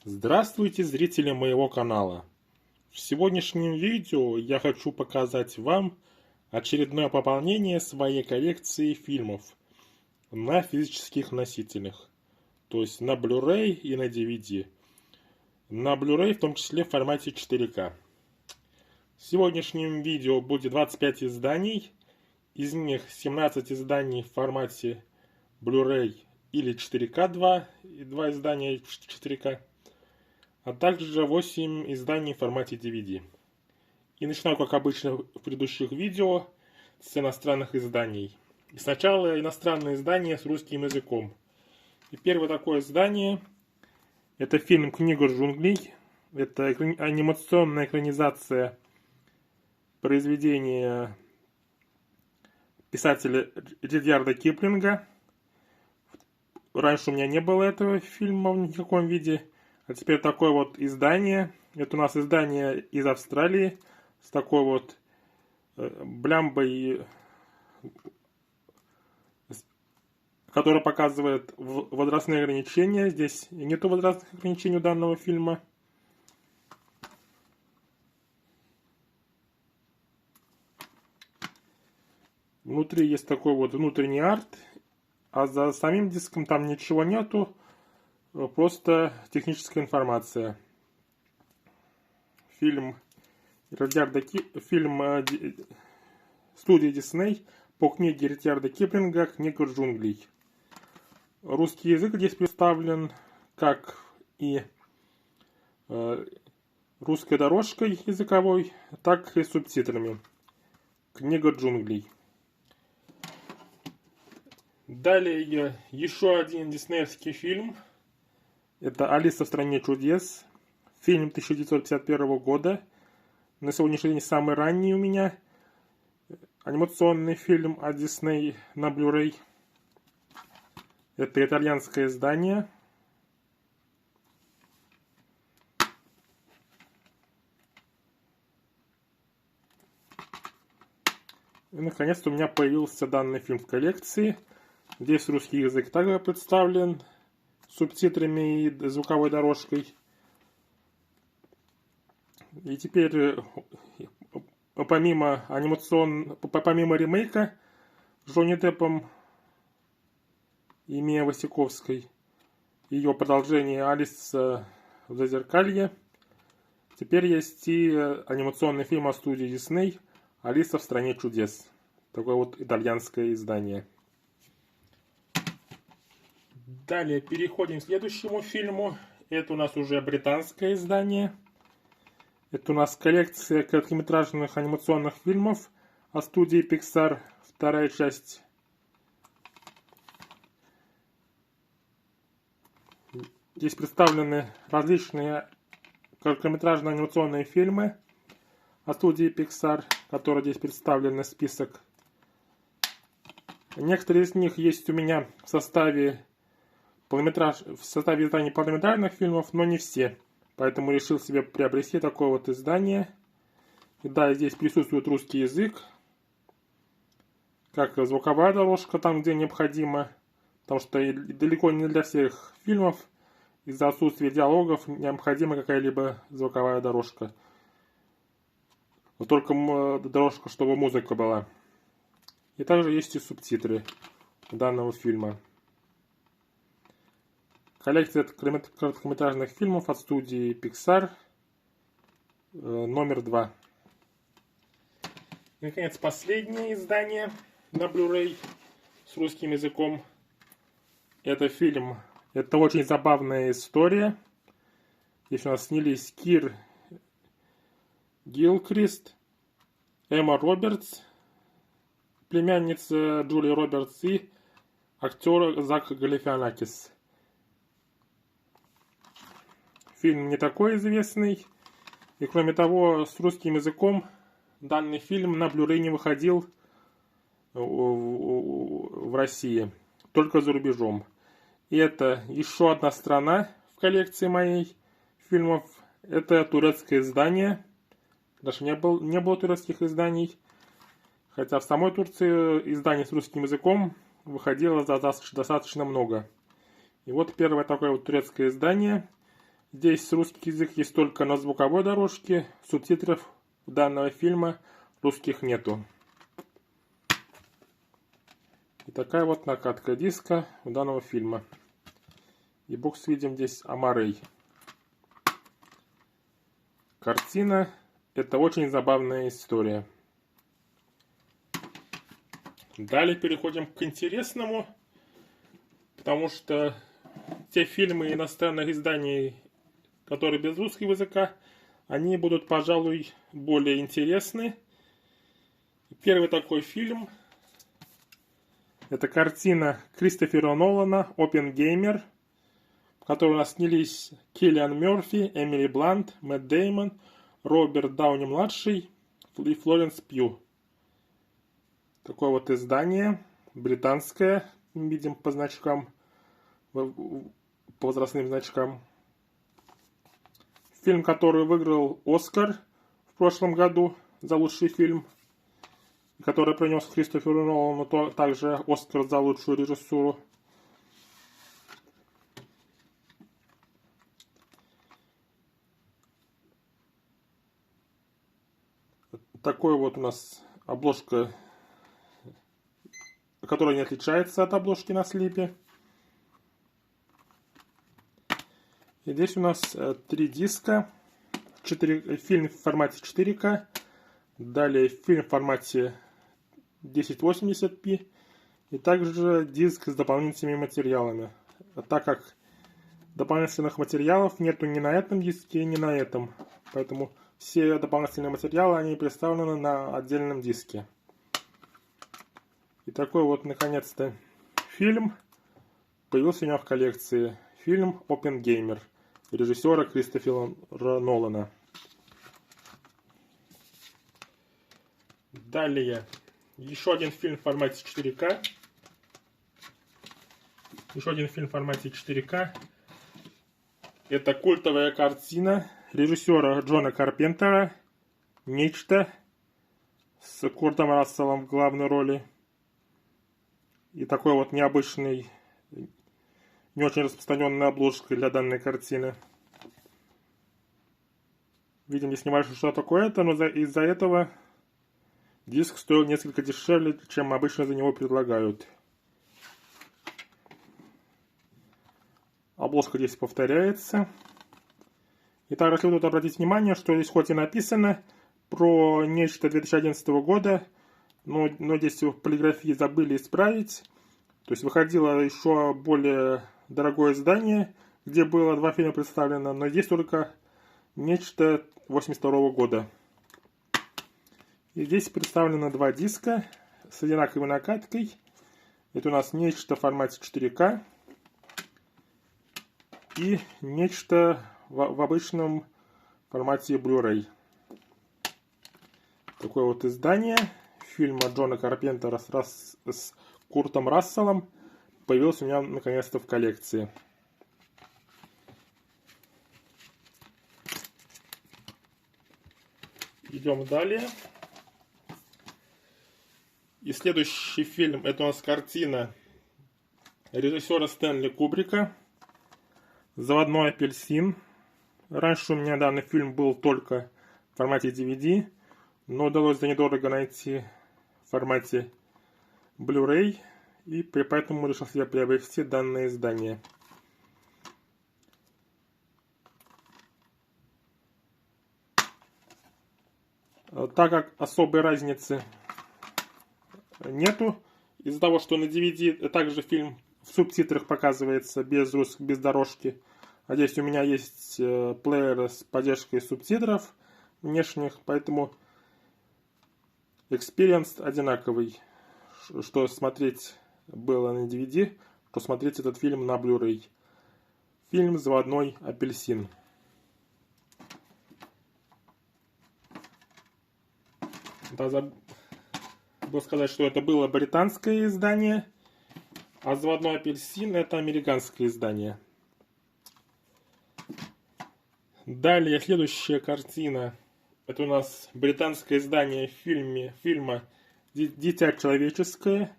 Здравствуйте, зрители моего канала! В сегодняшнем видео я хочу показать вам очередное пополнение своей коллекции фильмов на физических носителях, то есть на Blu-ray и на DVD. На Blu-ray в том числе в формате 4К. В сегодняшнем видео будет 25 изданий, из них 17 изданий в формате Blu-ray или 4К 2 и 2 издания 4К. А также 8 изданий в формате DVD. И начинаю, как обычно в предыдущих видео, с иностранных изданий. И сначала иностранные издания с русским языком. И первое такое издание — это фильм «Книга джунглей». Это анимационная экранизация произведения писателя Ридьярда Киплинга. Раньше у меня не было этого фильма в никаком виде. А теперь такое вот издание. Это у нас издание из Австралии. С такой вот блямбой, которая показывает возрастные ограничения. Здесь нету возрастных ограничений у данного фильма. Внутри есть такой вот внутренний арт. А за самим диском там ничего нету. Просто техническая информация. Фильм студии Дисней по книге Ридьярда Киплинга «Книга джунглей». Русский язык здесь представлен как и русской дорожкой языковой, так и субтитрами. «Книга джунглей». Далее еще один диснеевский фильм. Это «Алиса в стране чудес». Фильм 1951 года. На сегодняшний день самый ранний у меня анимационный фильм от Disney на Blu-ray. Это итальянское издание. И наконец-то у меня появился данный фильм в коллекции. Здесь русский язык также представлен субтитрами и звуковой дорожкой. И теперь, помимо ремейка с Джонни Деппом и Мией Васиковской, ее продолжение «Алиса в Зазеркалье», теперь есть и анимационный фильм от студии Disney «Алиса в стране чудес». Такое вот итальянское издание. Далее переходим к следующему фильму. Это у нас уже британское издание. Это у нас коллекция короткометражных анимационных фильмов от студии Pixar. Вторая часть. Здесь представлены различные короткометражные анимационные фильмы от студии Pixar, которые здесь представлены в список. Некоторые из них есть у меня в составе изданий полнометражных фильмов, но не все. Поэтому решил себе приобрести такое вот издание. И да, здесь присутствует русский язык, как звуковая дорожка там, где необходимо. Потому что далеко не для всех фильмов из-за отсутствия диалогов необходима какая-либо звуковая дорожка. Но только дорожка, чтобы музыка была. И также есть и субтитры данного фильма. Коллекция короткометражных фильмов от студии Pixar номер 2. И, наконец, последнее издание на Blu-ray с русским языком. Это фильм. Это очень забавная история. Здесь у нас снялись Кир Гилкрист, Эмма Робертс, племянница Джулии Робертс и актер Зак Галифианакис. Фильм не такой известный. И кроме того, с русским языком данный фильм на Blu-ray не выходил в России. Только за рубежом. И это еще одна страна в коллекции моей фильмов. Это турецкое издание. Даже не было турецких изданий. Хотя в самой Турции изданий с русским языком выходило достаточно много. И вот первое такое вот турецкое издание. Здесь русский язык есть только на звуковой дорожке, субтитров данного фильма русских нету. И такая вот накатка диска у данного фильма. И бокс видим здесь Амарей. Картина — это очень забавная история. Далее переходим к интересному, потому что те фильмы иностранных изданий, которые без русского языка, они будут, пожалуй, более интересны. Первый такой фильм — это картина Кристофера Нолана «Оппенгеймер», в которой у нас снялись Киллиан Мерфи, Эмили Блант, Мэтт Дэймон, Роберт Дауни-младший и Флоренс Пью. Такое вот издание, британское, видим по значкам, по возрастным значкам. Фильм, который выиграл Оскар в прошлом году за лучший фильм, который принес Кристоферу Нолану также Оскар за лучшую режиссуру. Такой вот у нас обложка, которая не отличается от обложки на слипе. И здесь у нас 3 диска. Фильм в формате 4К. Далее фильм в формате 1080p. И также диск с дополнительными материалами. Так как дополнительных материалов нету ни на этом диске, ни на этом. Поэтому все дополнительные материалы, они представлены на отдельном диске. И такой вот, наконец-то, фильм появился у меня в коллекции. Фильм «Оппенгеймер» режиссера Кристофера Нолана. Далее, еще один фильм в формате 4К. Еще один фильм в формате 4К. Это культовая картина режиссера Джона Карпентера «Нечто» с Куртом Расселом в главной роли. И такой вот необычный, не очень распространенной обложкой для данной картины. Видим здесь небольшое что такое это, но из-за этого диск стоил несколько дешевле, чем обычно за него предлагают. Обложка здесь повторяется. И также следует обратить внимание, что здесь хоть и написано про нечто 2011 года, но здесь в полиграфии забыли исправить. То есть выходило еще более дорогое издание, где было 2 фильма представлено, но здесь только нечто 82 года. И здесь представлено 2 диска с одинаковой накаткой. Это у нас нечто в формате 4К и нечто в обычном формате Blu-ray. Такое вот издание фильма Джона Карпентера с Куртом Расселом появился у меня наконец-то в коллекции. Идем далее. И следующий фильм — это у нас картина режиссера Стэнли Кубрика «Заводной апельсин». Раньше у меня данный фильм был только в формате DVD, но удалось за недорого найти в формате Blu-ray, и поэтому решил себе приобрести данное издание. Так как особой разницы нету, из-за того, что на DVD также фильм в субтитрах показывается без дорожки, а здесь у меня есть плеер с поддержкой субтитров внешних, поэтому experience одинаковый, что смотреть было на DVD, что смотреть этот фильм на Blu-ray. Фильм «Заводной апельсин». Да, забыл сказать, что это было британское издание, а «Заводной апельсин» — это американское издание. Далее, следующая картина. Это у нас британское издание фильма «Дитя человеческое»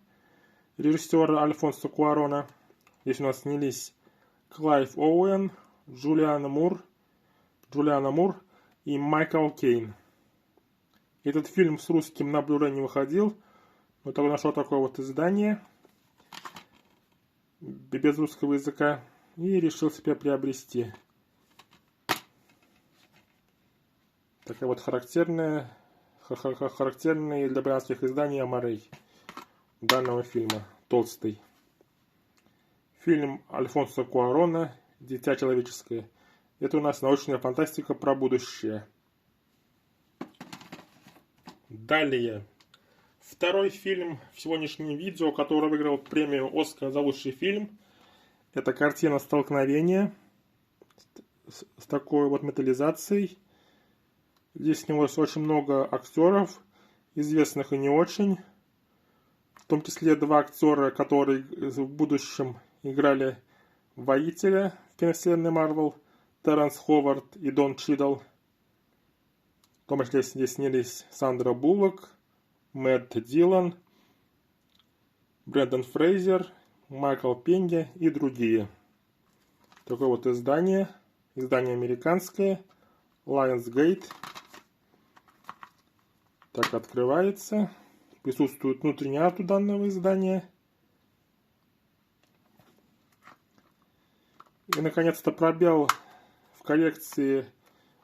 режиссера Альфонсо Куарона. Здесь у нас снялись Клайв Оуэн, Джулиана Мур, Джулиана Мур и Майкл Кейн. Этот фильм с русским на Blu-ray не выходил, но тогда нашел такое вот издание без русского языка и решил себе приобрести. Такая вот характерная для британских изданий аморей данного фильма, толстый. Фильм Альфонсо Куарона «Дитя человеческое». Это у нас научная фантастика про будущее. Далее. Второй фильм в сегодняшнем видео, который выиграл премию «Оскар» за лучший фильм. Это картина «Столкновение» с такой вот металлизацией. Здесь снялось очень много актеров, известных и не очень. В том числе два актера, которые в будущем играли воителя в киновселенной Марвел. Терренс Ховард и Дон Чидл. В том числе здесь снялись Сандра Буллок, Мэтт Дилан, Брендан Фрейзер, Майкл Пенья и другие. Такое вот издание американское, Lionsgate. Так открывается. Присутствует внутренний арт у данного издания. И, наконец-то, пробел в коллекции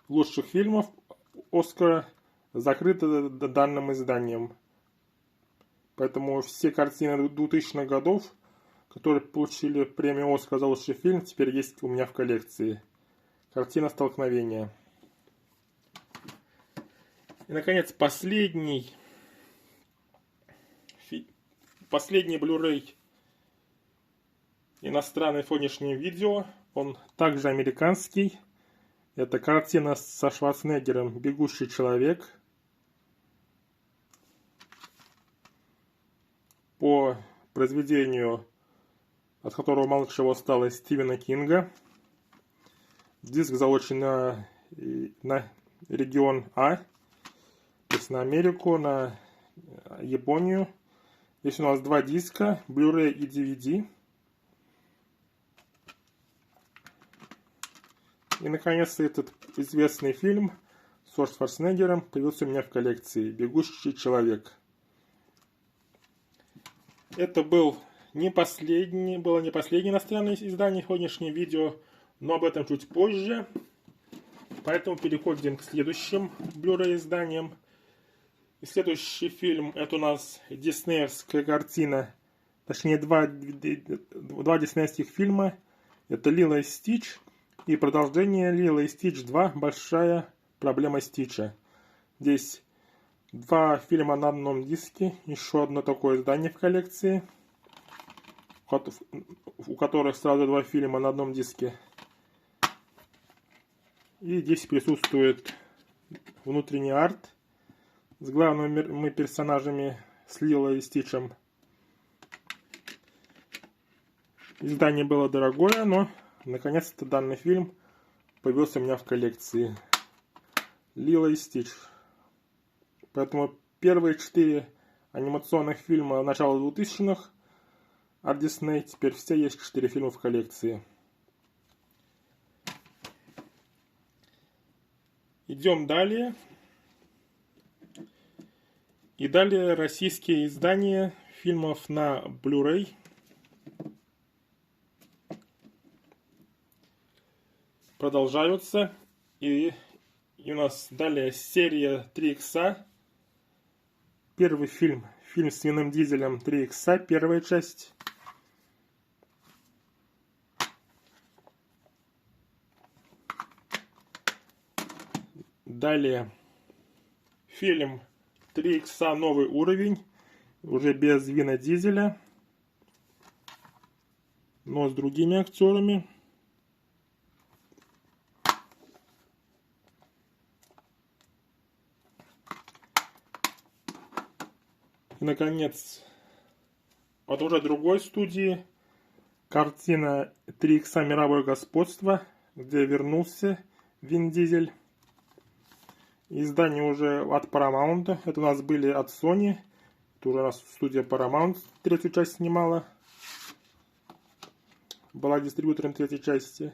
лучших фильмов Оскара закрыт данным изданием. Поэтому все картины 2000-х годов, которые получили премию Оскар за лучший фильм, теперь есть у меня в коллекции. Картина «Столкновение». И, наконец, последний Blu-ray иностранный в сегодняшнем видео. Он также американский. Это картина со Шварценеггером «Бегущий человек». По произведению, от которого мало чего осталось, Стивена Кинга. Диск залочен на регион А, то есть на Америку, на Японию. Здесь у нас два диска, Blu-ray и DVD. И, наконец-то, этот известный фильм с Шварценеггером появился у меня в коллекции «Бегущий человек». Это было не последнее иностранное издание сегодняшнего видео, но об этом чуть позже. Поэтому переходим к следующим Blu-ray изданиям. И следующий фильм — это у нас диснеевская картина, точнее два диснеевских фильма. Это «Лило и Стич» и продолжение «Лило и Стич 2. Большая проблема Стича». Здесь два фильма на одном диске, еще одно такое издание в коллекции, у которых сразу два фильма на одном диске. И здесь присутствует внутренний арт с главными персонажами, с Лило и Стичем. Издание было дорогое, но наконец-то данный фильм появился у меня в коллекции. Лило и Стич. Поэтому первые 4 анимационных фильма начала 2000-х от Disney, теперь все есть 4 фильма в коллекции. Идем далее. И далее российские издания фильмов на Blu-ray. Продолжаются. И у нас далее серия 3 икса. Первый фильм с Вином Дизелем 3 икса, первая часть. Далее фильм 3 икса новый уровень, уже без Вина Дизеля, но с другими актерами. И, наконец, от уже другой студии картина 3 икса мировое господство, где вернулся Вин Дизель. Издание уже от Paramount. Это у нас были от Sony. Это уже у нас студия Paramount третью часть снимала. Была дистрибьютором третьей части.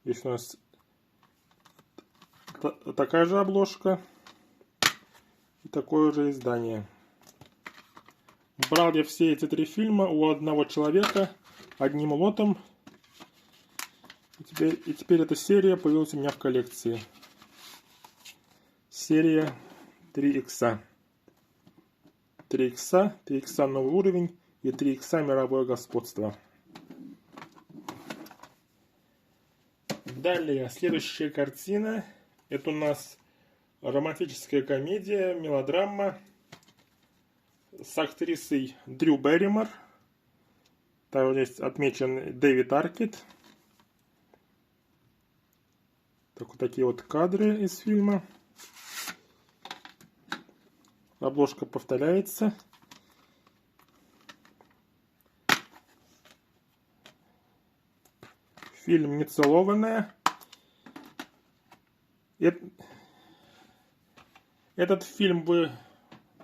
Здесь у нас такая же обложка и такое же издание. Брал я все эти 3 фильма у одного человека одним лотом. И теперь эта серия появилась у меня в коллекции. Серия 3 икса. 3 икса новый уровень и 3 икса мировое господство. Далее, следующая картина. Это у нас романтическая комедия, мелодрама с актрисой Дрю Берримор. Там здесь отмечен Дэвид Аркетт. Такие вот кадры из фильма. Обложка повторяется. Фильм «Нецелованная». Этот фильм вы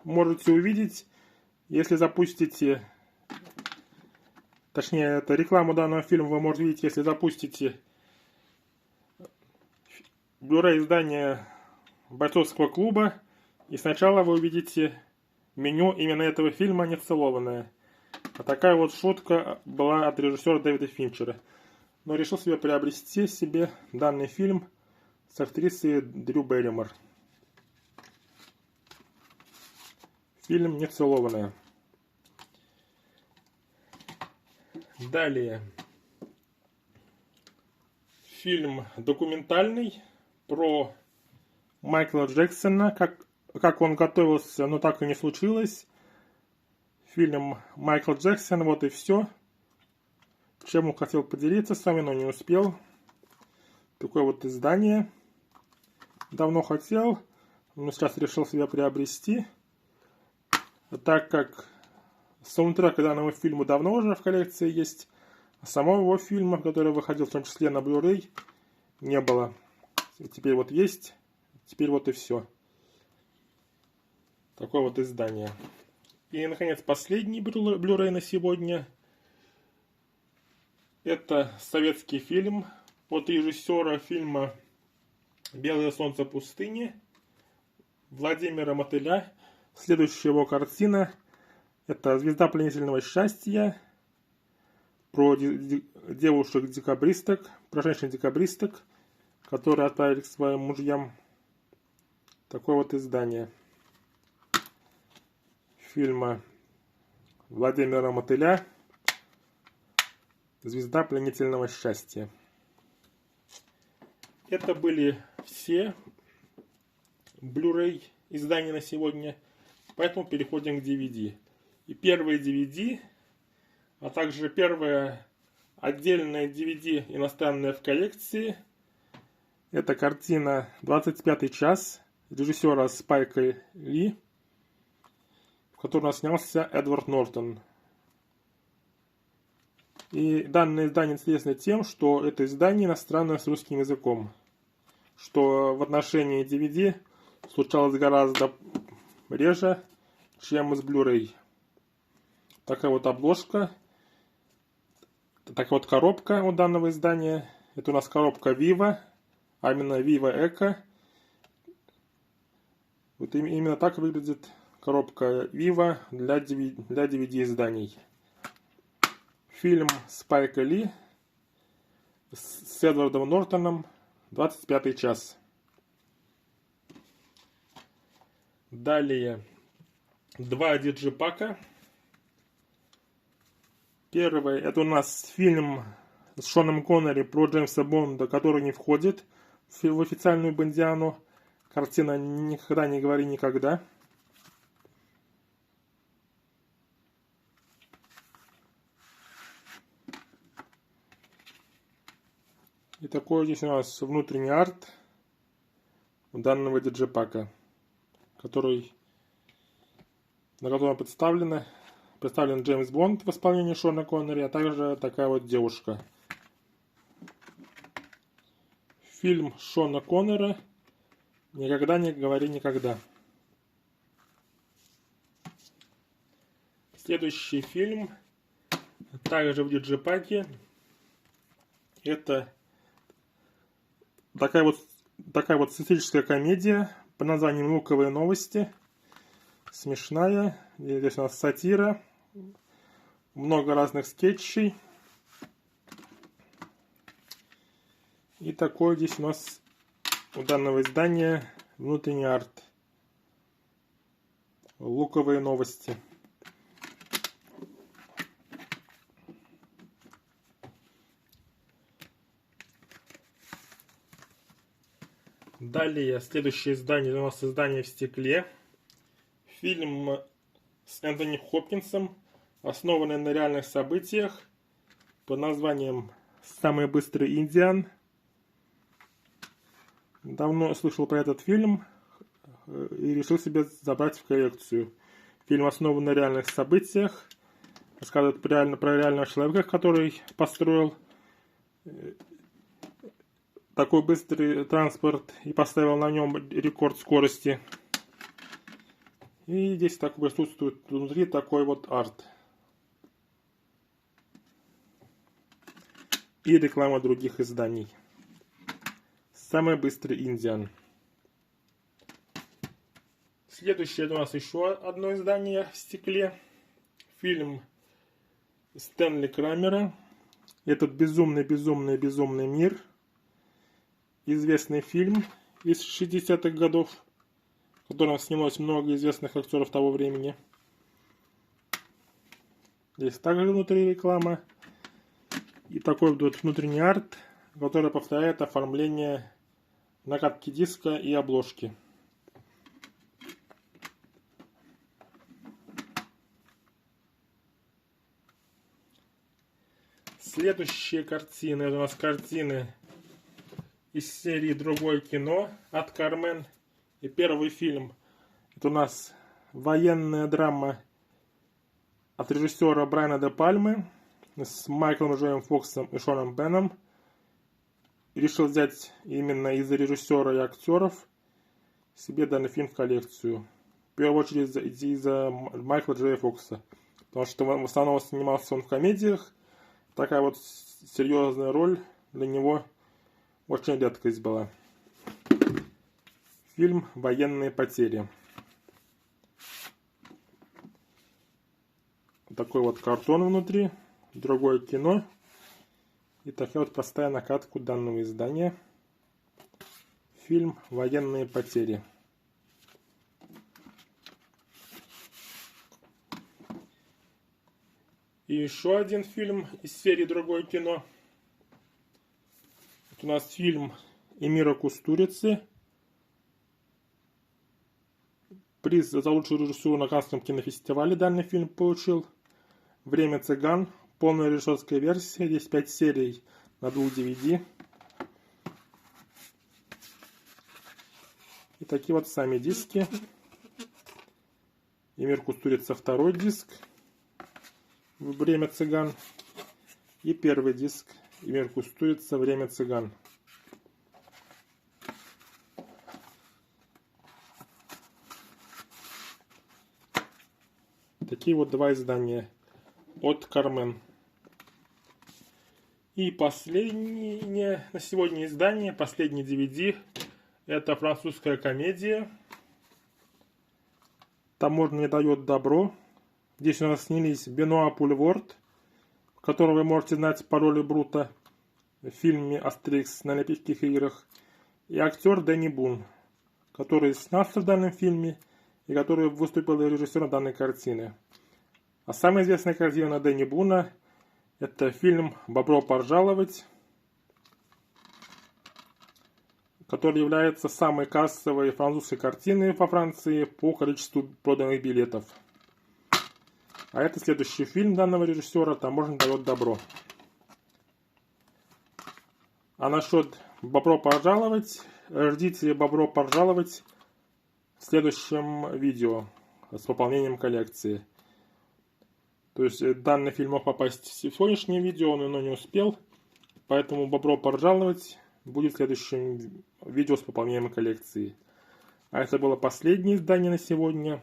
можете увидеть, если запустите... Точнее, это рекламу данного фильма вы можете видеть, если запустите Blu-ray издание бойцовского клуба. И сначала вы увидите меню именно этого фильма «Нецелованная». А такая вот шутка была от режиссера Дэвида Финчера. Но решил себе приобрести себе данный фильм с актрисой Дрю Берримор. Фильм «Нецелованная». Далее. Фильм документальный про Майкла Джексона, как он готовился, но так и не случилось. Фильм «Майкл Джексон», вот и все. Чем он хотел поделиться с вами, но не успел. Такое вот издание. Давно хотел, но сейчас решил себя приобрести. Так как саундтрек к данному фильму давно уже в коллекции есть, а самого его фильма, который выходил в том числе на Blu-ray, не было. Теперь вот есть. Теперь вот и все. Такое вот издание. И, наконец, последний Blu-ray на сегодня. Это советский фильм от режиссера фильма «Белое солнце пустыни» Владимира Мотыля. Следующая его картина — это «Звезда пленительного счастья», про девушек-декабристок, про женщин-декабристок, которые отправили к своим мужьям. Такое вот издание фильма Владимира Мотыля «Звезда пленительного счастья». Это были все Blu-ray издания на сегодня, поэтому переходим к DVD. И первые DVD, а также первое отдельное DVD иностранное в коллекции, это картина «25 час» режиссера Спайка Ли, в котором снялся Эдвард Нортон. И данное издание интересно тем, что это издание иностранное с русским языком, что в отношении DVD случалось гораздо реже, чем с Blu-ray. Такая вот обложка, такая вот коробка у данного издания. Это у нас коробка Viva, а именно Viva Eco. Вот именно так выглядит коробка Viva для DVD изданий. Фильм Спайка Ли с Эдвардом Нортоном «25 час». Далее 2 диджипака. Первый — это у нас фильм с Шоном Коннери про Джеймса Бонда, который не входит в официальную бондиану. Картина «Никогда не говори никогда». И такой здесь у нас внутренний арт данного диджипака, на котором представлен Джеймс Бонд в исполнении Шона Коннери, а также такая вот девушка. Фильм Шона Коннера «Никогда не говори никогда». Следующий фильм, также в диджипаке, это такая вот Такая вот сатирическая комедия под названием «Луковые новости». Смешная. Здесь у нас сатира. Много разных скетчей. И такой здесь у нас у данного издания внутренний арт. «Луковые новости». Далее, следующее издание у нас издание в стекле. Фильм с Энтони Хопкинсом, основанный на реальных событиях, под названием «Самый быстрый индиан». Давно слышал про этот фильм и решил себе забрать в коллекцию. Фильм основан на реальных событиях, рассказывает про реального человека, который построил такой быстрый транспорт и поставил на нем рекорд скорости. И здесь так присутствует внутри такой вот арт. И реклама других изданий. «Самый быстрый индиан». Следующее у нас еще одно издание в стекле. Фильм Стэнли Крамера. Этот безумный мир. Известный фильм из 60-х годов, в котором снялось много известных актеров того времени. Здесь также внутри реклама. И такой вот внутренний арт, который повторяет оформление накатки диска и обложки. Следующие картины. Это у нас картины из серии «Другое кино» от Кармен. И первый фильм — это у нас военная драма от режиссера Брайана де Пальмы с Майклом Джеем Фоксом и Шоном Беном. И решил взять именно из-за режиссера и актеров себе данный фильм в коллекцию. В первую очередь из-за Майкла Джея Фокса. Потому что в основном снимался он в комедиях. Такая вот серьезная роль для него очень редкость была. Фильм «Военные потери». Такой вот картон внутри. Другое кино. И такая вот простая накатка данного издания. Фильм «Военные потери». И еще один фильм из серии «Другое кино». Это у нас фильм Эмира Кустурицы. Приз за лучшую режиссуру на Каннском кинофестивале данный фильм получил. «Время цыган». Полная режиссерская версия. Здесь 5 серий на 2 DVD. И такие вот сами диски. Эмир Кустурица второй диск. «Время цыган». И первый диск. Эмир Кустурица «Время цыган». Такие вот два издания от Кармен. И последнее на сегодня издание, последний DVD, это французская комедия «Таможня не дает добро». Здесь у нас снялись Бенуа Пульворд, которого вы можете знать по роли Брута в фильме «Астерикс на Олимпийских играх», и актер Дэнни Бун, который снялся в данном фильме и который выступил режиссером данной картины. А самая известная картина Дэнни Буна — это фильм «Бобро пожаловать», который является самой кассовой французской картиной во Франции по количеству проданных билетов. А это следующий фильм данного режиссера «Таможня дает добро». А насчет «Бобро пожаловать», ждите «Бобро пожаловать» в следующем видео с пополнением коллекции. То есть данный фильм мог попасть в сегодняшнее видео, но не успел. Поэтому «Бобро пожаловать» будет в следующем видео с пополнением коллекции. А это было последнее издание на сегодня.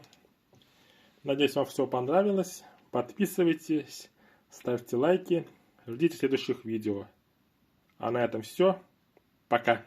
Надеюсь, вам все понравилось. Подписывайтесь, ставьте лайки, ждите следующих видео. А на этом все. Пока.